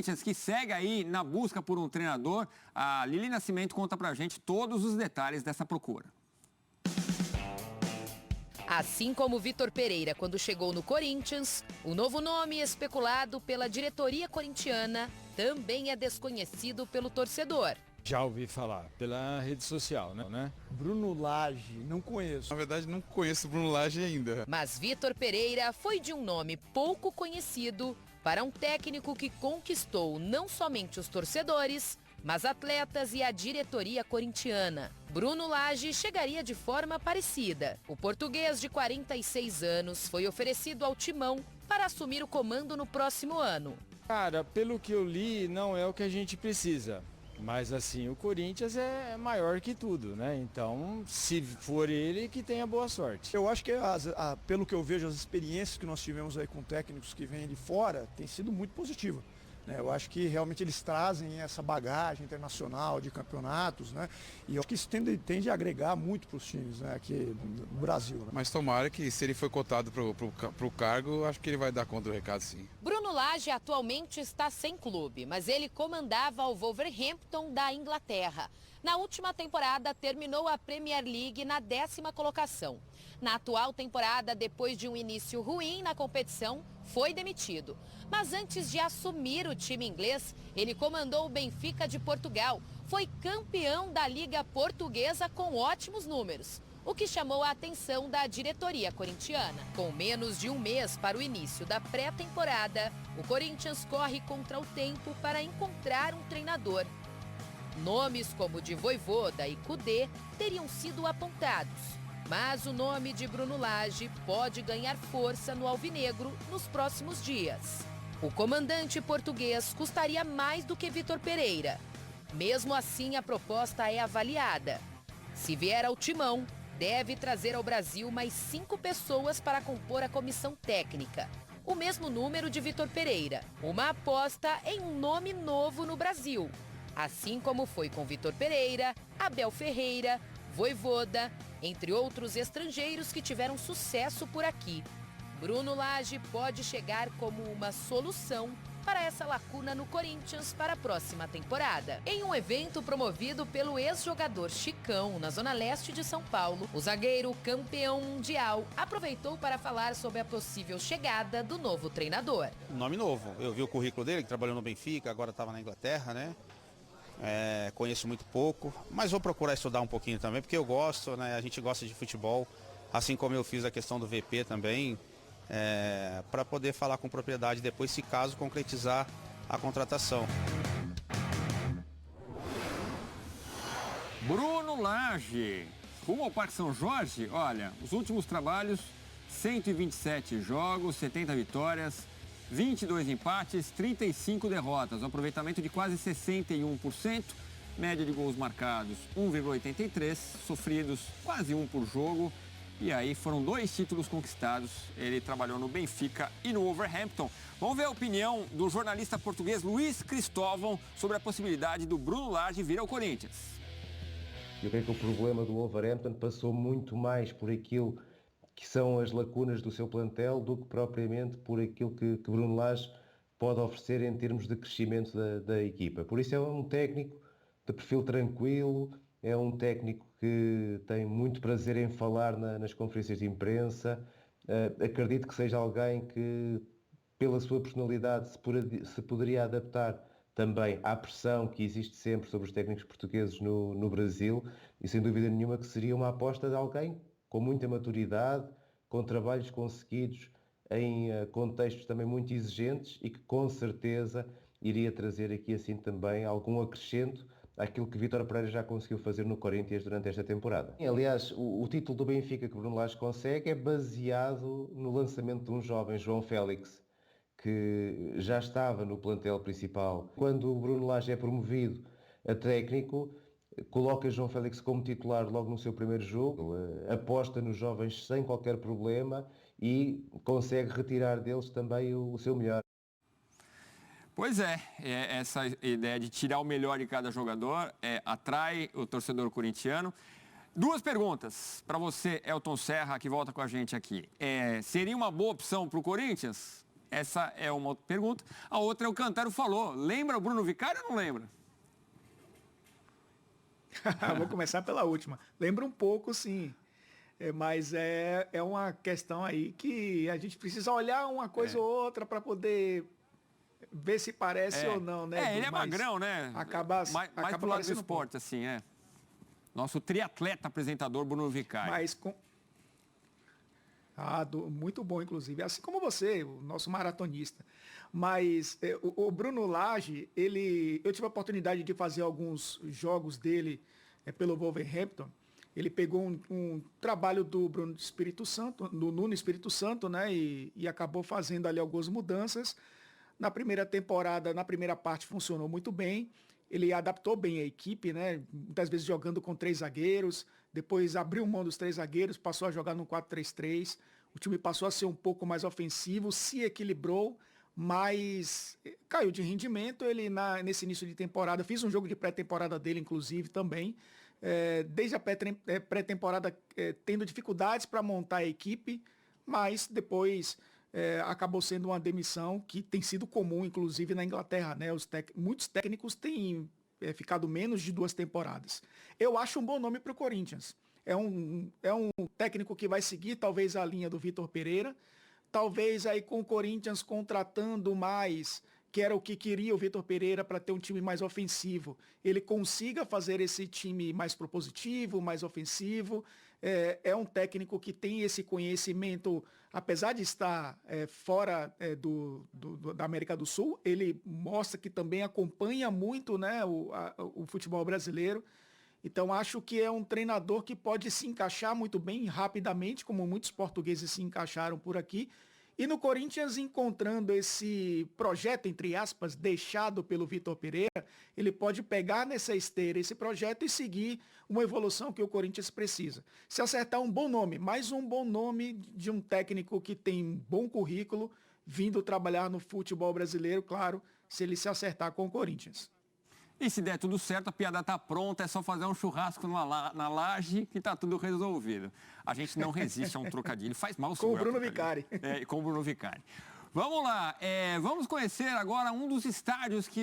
Que segue aí na busca por um treinador. A Lili Nascimento conta pra gente todos os detalhes dessa procura. Assim como Vitor Pereira quando chegou no Corinthians, o novo nome especulado pela diretoria corintiana também é desconhecido pelo torcedor. Já ouvi falar pela rede social, né? Bruno Lage, não conheço. Na verdade, não conheço o Bruno Lage ainda. Mas Vitor Pereira foi de um nome pouco conhecido para um técnico que conquistou não somente os torcedores, mas atletas e a diretoria corintiana. Bruno Lage chegaria de forma parecida. O português de 46 anos foi oferecido ao Timão para assumir o comando no próximo ano. Cara, pelo que eu li, não é o que a gente precisa. Mas assim, o Corinthians é maior que tudo, né? Então, se for ele, que tenha boa sorte. Eu acho que, pelo que eu vejo, as experiências que nós tivemos aí com técnicos que vêm de fora tem sido muito positiva. Eu acho que realmente eles trazem essa bagagem internacional de campeonatos, né? E eu acho que isso tende a agregar muito para os times, né, aqui no Brasil. Né? Mas tomara que, se ele for cotado para o cargo, acho que ele vai dar conta do recado, sim. Bruno Lage atualmente está sem clube, mas ele comandava o Wolverhampton da Inglaterra. Na última temporada, terminou a Premier League na 10ª colocação. Na atual temporada, depois de um início ruim na competição, foi demitido. Mas antes de assumir o time inglês, ele comandou o Benfica de Portugal. Foi campeão da Liga Portuguesa com ótimos números, o que chamou a atenção da diretoria corintiana. Com menos de um mês para o início da pré-temporada, o Corinthians corre contra o tempo para encontrar um treinador. Nomes como de Vojvoda e Kudê teriam sido apontados. Mas o nome de Bruno Lage pode ganhar força no alvinegro nos próximos dias. O comandante português custaria mais do que Vitor Pereira. Mesmo assim, a proposta é avaliada. Se vier ao Timão, deve trazer ao Brasil mais 5 pessoas para compor a comissão técnica. O mesmo número de Vitor Pereira. Uma aposta em um nome novo no Brasil. Assim como foi com Vitor Pereira, Abel Ferreira, Vojvoda, entre outros estrangeiros que tiveram sucesso por aqui. Bruno Lage pode chegar como uma solução para essa lacuna no Corinthians para a próxima temporada. Em um evento promovido pelo ex-jogador Chicão, na zona leste de São Paulo, o zagueiro campeão mundial aproveitou para falar sobre a possível chegada do novo treinador. Um nome novo. Eu vi o currículo dele, que trabalhou no Benfica, agora estava na Inglaterra, né? Conheço muito pouco, mas vou procurar estudar um pouquinho também, porque eu gosto, né? A gente gosta de futebol, assim como eu fiz a questão do VP também, para poder falar com propriedade depois, se caso concretizar a contratação. Bruno Lage, rumo ao Parque São Jorge, olha, os últimos trabalhos, 127 jogos, 70 vitórias, 22 empates, 35 derrotas, um aproveitamento de quase 61%, média de gols marcados 1,83, sofridos quase 1 por jogo, e aí foram 2 títulos conquistados. Ele trabalhou no Benfica e no Wolverhampton. Vamos ver a opinião do jornalista português Luiz Cristóvão sobre a possibilidade do Bruno Lage vir ao Corinthians. Eu creio que o problema do Wolverhampton passou muito mais por aquilo que são as lacunas do seu plantel do que propriamente por aquilo que Bruno Lage pode oferecer em termos de crescimento da equipa. Por isso é um técnico de perfil tranquilo, é um técnico que tem muito prazer em falar nas conferências de imprensa. Acredito que seja alguém que, pela sua personalidade, se poderia adaptar também à pressão que existe sempre sobre os técnicos portugueses no Brasil, e sem dúvida nenhuma que seria uma aposta de alguém com muita maturidade, com trabalhos conseguidos em contextos também muito exigentes e que com certeza iria trazer aqui assim também algum acrescento àquilo que Vítor Pereira já conseguiu fazer no Corinthians durante esta temporada. Aliás, o título do Benfica que Bruno Lage consegue é baseado no lançamento de um jovem, João Félix, que já estava no plantel principal. Quando o Bruno Lage é promovido a técnico, coloca João Félix como titular logo no seu primeiro jogo, aposta nos jovens sem qualquer problema e consegue retirar deles também o seu melhor. Pois essa ideia de tirar o melhor de cada jogador atrai o torcedor corintiano. 2 perguntas para você, Elton Serra, que volta com a gente aqui. Seria uma boa opção para o Corinthians? Essa é uma outra pergunta. A outra é o Cantero falou. Lembra o Bruno Vicário ou não lembra? Vou começar pela última. Lembra um pouco, sim. Mas é uma questão aí que a gente precisa olhar uma coisa ou outra para poder ver se parece ou não, né? Ele é magrão, né? Acaba pro lado do esporte, assim, Nosso triatleta apresentador Bruno Vicário. Mas muito bom, inclusive. Assim como você, o nosso maratonista. Mas o Bruno Lage, eu tive a oportunidade de fazer alguns jogos dele pelo Wolverhampton. Ele pegou um trabalho do Bruno Espírito Santo, do Nuno Espírito Santo, né? E acabou fazendo ali algumas mudanças. Na primeira temporada, na primeira parte, funcionou muito bem. Ele adaptou bem a equipe, né? Muitas vezes jogando com 3 zagueiros. Depois abriu mão dos 3 zagueiros, passou a jogar no 4-3-3. O time passou a ser um pouco mais ofensivo, se equilibrou, mas caiu de rendimento. Ele, nesse início de temporada, fiz um jogo de pré-temporada dele, inclusive, também. Desde a pré-temporada tendo dificuldades para montar a equipe, mas depois acabou sendo uma demissão que tem sido comum, inclusive, na Inglaterra, né? Muitos técnicos têm ficado menos de 2 temporadas. Eu acho um bom nome para o Corinthians. É um técnico que vai seguir talvez a linha do Vitor Pereira, talvez aí com o Corinthians contratando mais, que era o que queria o Vitor Pereira para ter um time mais ofensivo. Ele consiga fazer esse time mais propositivo, mais ofensivo. É um técnico que tem esse conhecimento, apesar de estar fora da América do Sul, ele mostra que também acompanha muito, né, o futebol brasileiro. Então acho que é um treinador que pode se encaixar muito bem rapidamente, como muitos portugueses se encaixaram por aqui. E no Corinthians, encontrando esse projeto, entre aspas, deixado pelo Vitor Pereira, ele pode pegar nessa esteira esse projeto e seguir uma evolução que o Corinthians precisa. Se acertar um bom nome, mais um bom nome de um técnico que tem bom currículo, vindo trabalhar no futebol brasileiro, claro, se ele se acertar com o Corinthians. E se der tudo certo, a piada tá pronta, é só fazer um churrasco na laje que tá tudo resolvido. A gente não resiste a um trocadilho, faz mal. Com o Bruno Vicário. Com o Bruno Vicário. Vamos lá, vamos conhecer agora um dos estádios que